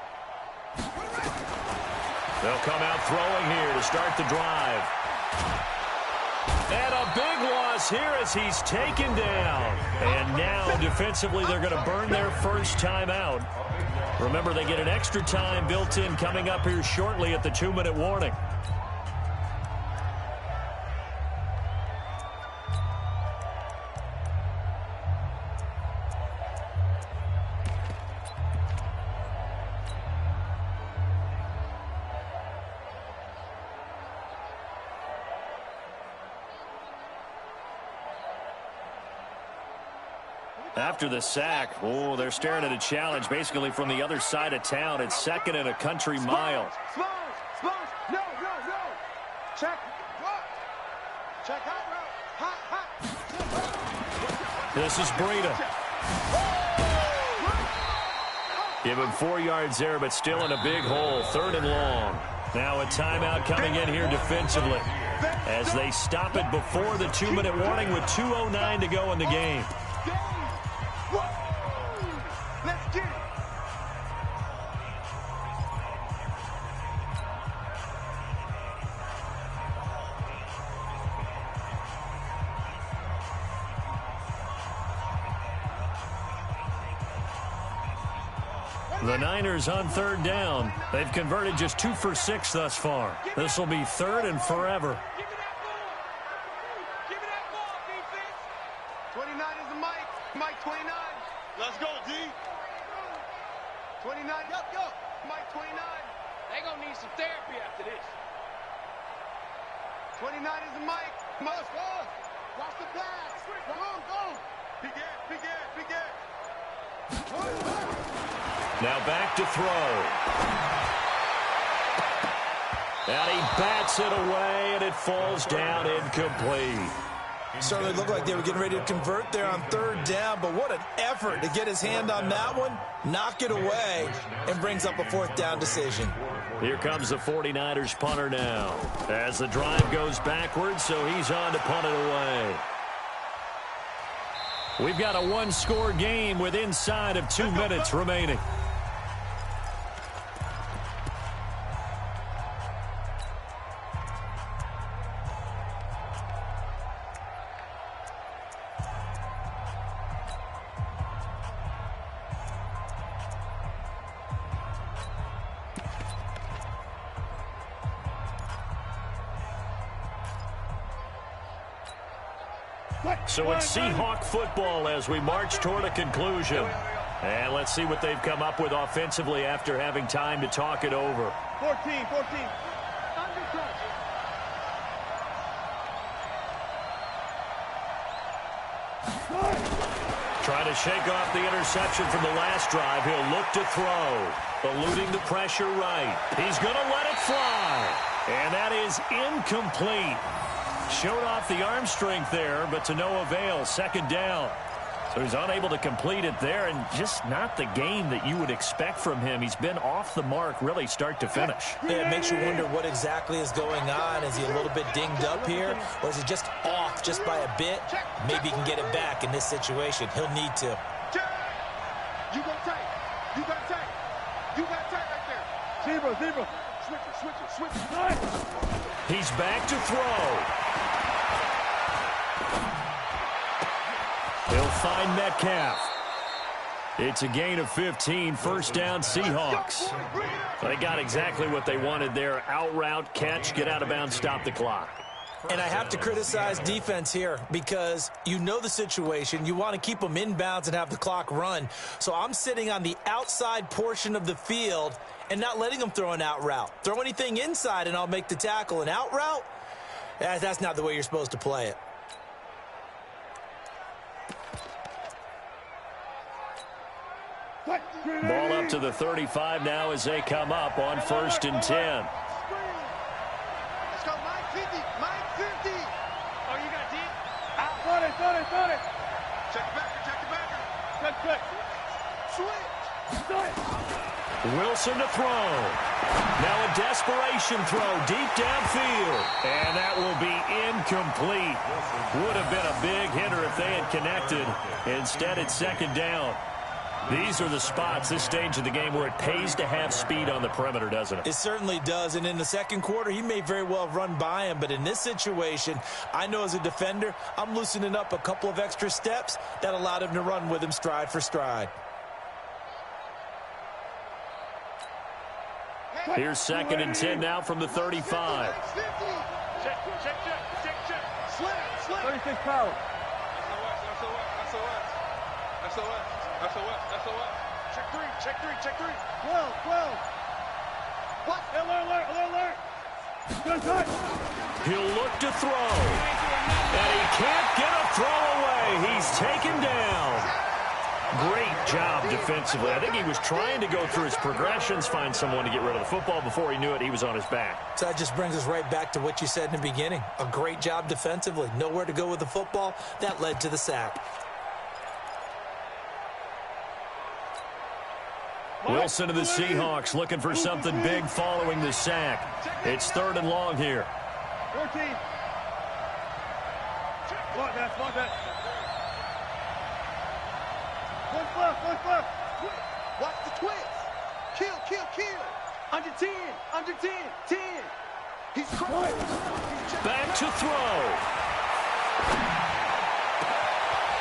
Speaker 1: They'll come out throwing here to start the drive. And a big loss here as he's taken down. And now defensively they're going to burn their first time out. Remember, they get an extra time built in coming up here shortly at the 2-minute warning. After the sack, they're staring at a challenge basically from the other side of town. It's 2nd and a country mile.
Speaker 2: Smalls. No. Check hot.
Speaker 1: This is Breida. Give him 4 yards there, but still in a big hole. 3rd and long. Now a timeout coming in here defensively as they stop it before the 2-minute warning with 2:09 to go in the game.
Speaker 2: Let's get it.
Speaker 1: The Niners on 3rd down. They've converted just 2 for 6 thus far. This will be 3rd and forever.
Speaker 2: Give me that ball, defense. 29 is the Mike 29. They gonna need some therapy after this. 29 is the mic. Watch the pass. Go. Big Ed.
Speaker 1: Now back to throw. And he bats it away, and it falls down incomplete.
Speaker 3: Certainly looked like they were getting ready to convert there on third down, but what an effort to get his hand on that one, knock it away, and brings up a fourth down decision.
Speaker 1: Here comes the 49ers punter now, as the drive goes backwards, so he's on to punt it away. We've got a one-score game with inside of 2 minutes remaining. So it's Seahawk football as we march toward a conclusion. And let's see what they've come up with offensively after having time to talk it over.
Speaker 5: 14.
Speaker 1: Trying to shake off the interception from the last drive. He'll look to throw. Eluding the pressure right. He's going to let it fly. And that is incomplete. Showed off the arm strength there, but to no avail. Second down. So he's unable to complete it there, and just not the game that you would expect from him. He's been off the mark really start to finish.
Speaker 3: Yeah, it makes you wonder what exactly is going on. Is he a little bit dinged up here, or is he just off just by a bit? Maybe he can get it back in this situation. He'll need to.
Speaker 2: You got tight. You got tight right there.
Speaker 5: Zebra. Switch it.
Speaker 1: He's back to throw. He'll find Metcalf. It's a gain of 15, first down Seahawks. They got exactly what they wanted there. Out route, catch, get out of bounds, stop the clock.
Speaker 3: And I have to criticize defense here because you know the situation. You want to keep them inbounds and have the clock run. So I'm sitting on the outside portion of the field and not letting them throw an out route. Throw anything inside and I'll make the tackle. An out route? That's not the way you're supposed to play it.
Speaker 1: Ball up to the 35 now as they come up on 1st and 10.
Speaker 2: Let's go, Mike 50. Oh, you got deep?
Speaker 5: Throw it.
Speaker 2: Check the backer. Switch.
Speaker 1: Wilson to throw. Now a desperation throw deep downfield. And that will be incomplete. Would have been a big hitter if they had connected. Instead, it's second down. These are the spots, this stage of the game, where it pays to have speed on the perimeter, doesn't it?
Speaker 3: It certainly does, and in the second quarter, he may very well run by him, but in this situation, I know as a defender, I'm loosening up a couple of extra steps that allowed him to run with him stride for stride.
Speaker 1: Here's 2nd and 10 now from the 35.
Speaker 2: Check. Slip.
Speaker 5: 36 power.
Speaker 2: SOS. Check three.
Speaker 5: 12.
Speaker 2: What?
Speaker 5: Alert. Good.
Speaker 1: He'll look to throw. And he can't get a throw away. He's taken down. Great job defensively. I think he was trying to go through his progressions, find someone to get rid of the football. Before he knew it, he was on his back.
Speaker 3: So that just brings us right back to what you said in the beginning. A great job defensively. Nowhere to go with the football. That led to the sack.
Speaker 1: Wilson to the Seahawks looking for something big following the sack. It's 3rd and long here.
Speaker 5: 14. Block that. One flip.
Speaker 2: Watch the twist. Kill. Under 10. 10. He's crying.
Speaker 1: Back to throw.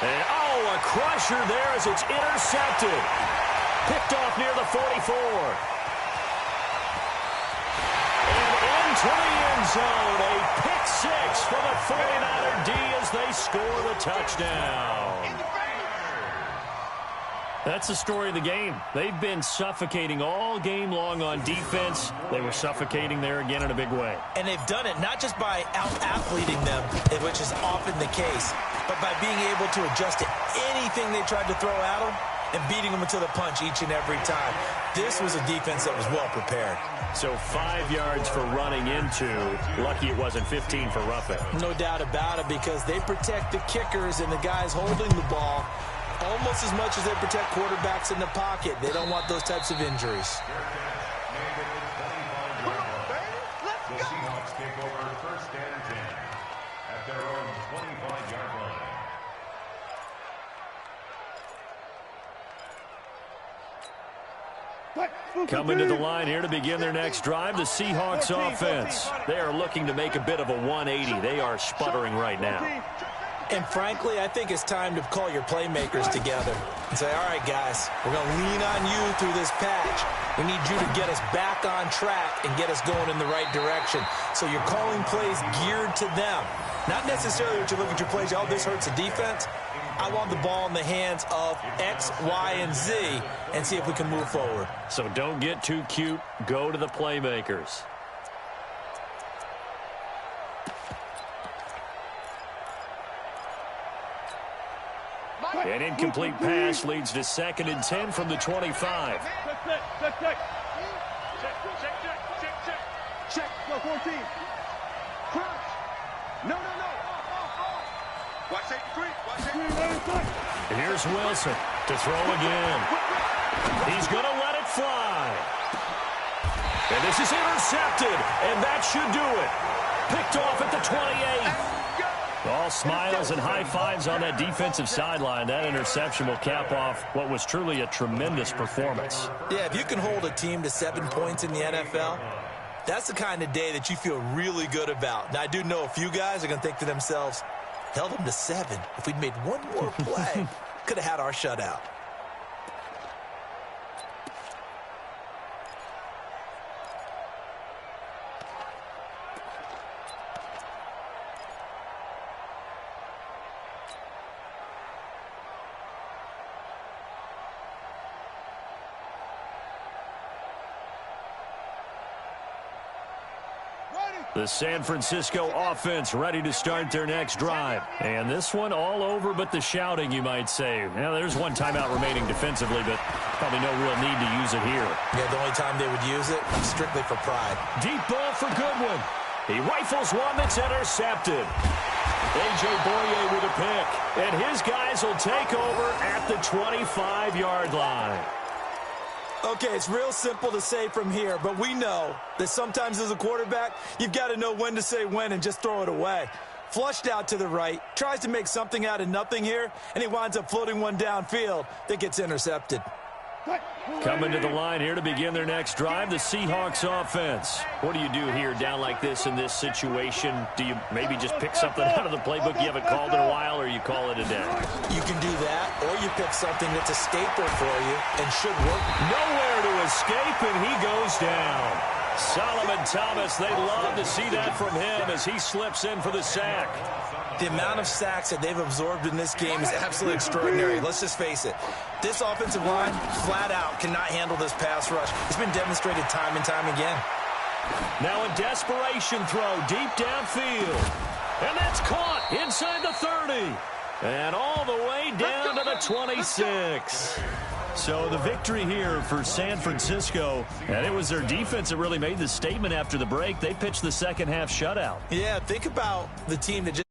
Speaker 1: And a crusher there as it's intercepted. Picked off near the 44. And into the end zone. A pick six for the 49er D as they score the touchdown. That's the story of the game. They've been suffocating all game long on defense. They were suffocating there again in a big way.
Speaker 3: And they've done it not just by out-athleting them, which is often the case, but by being able to adjust to anything they tried to throw at them and beating them into the punch each and every time. This was a defense that was well prepared.
Speaker 1: So 5 yards for running into. Lucky it wasn't 15 for roughing.
Speaker 3: No doubt about it, because they protect the kickers and the guys holding the ball almost as much as they protect quarterbacks in the pocket. They don't want those types of injuries.
Speaker 4: The Seahawks take over first and 10 at their own 25-yard line.
Speaker 1: Coming to the line here to begin their next drive, the Seahawks offense. They are looking to make a bit of a 180. They are sputtering right now.
Speaker 3: And frankly, I think it's time to call your playmakers together and say, all right, guys, we're going to lean on you through this patch. We need you to get us back on track and get us going in the right direction. So you're calling plays geared to them. Not necessarily what you look at your plays, oh, this hurts the defense. I want the ball in the hands of X, Y, and Z and see if we can move forward.
Speaker 1: So don't get too cute. Go to the playmakers. An incomplete pass leads to 2nd and 10 from the 25.
Speaker 2: Check. Go 14. Crunch. No. Watch safety creep.
Speaker 1: And here's Wilson to throw again. He's going to let it fly. And this is intercepted, and that should do it. Picked off at the 28. All smiles and high fives on that defensive sideline. That interception will cap off what was truly a tremendous performance.
Speaker 3: Yeah, if you can hold a team to 7 points in the NFL, that's the kind of day that you feel really good about. Now, I do know a few guys are going to think to themselves, held them to 7. If we'd made one more play, could have had our shutout.
Speaker 1: The San Francisco offense ready to start their next drive. And this one all over but the shouting, you might say. Now, there's one timeout remaining defensively, but probably no real need to use it here.
Speaker 3: Yeah, the only time they would use it, strictly for pride.
Speaker 1: Deep ball for Goodwin. He rifles one that's intercepted. A.J. Boye with a pick. And his guys will take over at the 25-yard line.
Speaker 3: Okay, it's real simple to say from here, but we know that sometimes as a quarterback, you've got to know when to say when and just throw it away. Flushed out to the right, tries to make something out of nothing here, and he winds up floating one downfield that gets intercepted.
Speaker 1: Coming to the line here to begin their next drive, the Seahawks offense. What do you do here down like this in this situation? Do you maybe just pick something out of the playbook you haven't called in a while, or you call it a day?
Speaker 3: You can do that, or you pick something that's a staple for you and should work.
Speaker 1: Nowhere to escape, and he goes down. Solomon Thomas, they love to see that from him as he slips in for the sack.
Speaker 3: The amount of sacks that they've absorbed in this game is absolutely extraordinary. Let's just face it. This offensive line, flat out, cannot handle this pass rush. It's been demonstrated time and time again.
Speaker 1: Now a desperation throw deep downfield. And that's caught inside the 30. And all the way down to the 26. So the victory here for San Francisco, and it was their defense that really made the statement after the break. They pitched the second half shutout.
Speaker 3: Yeah, think about the team that just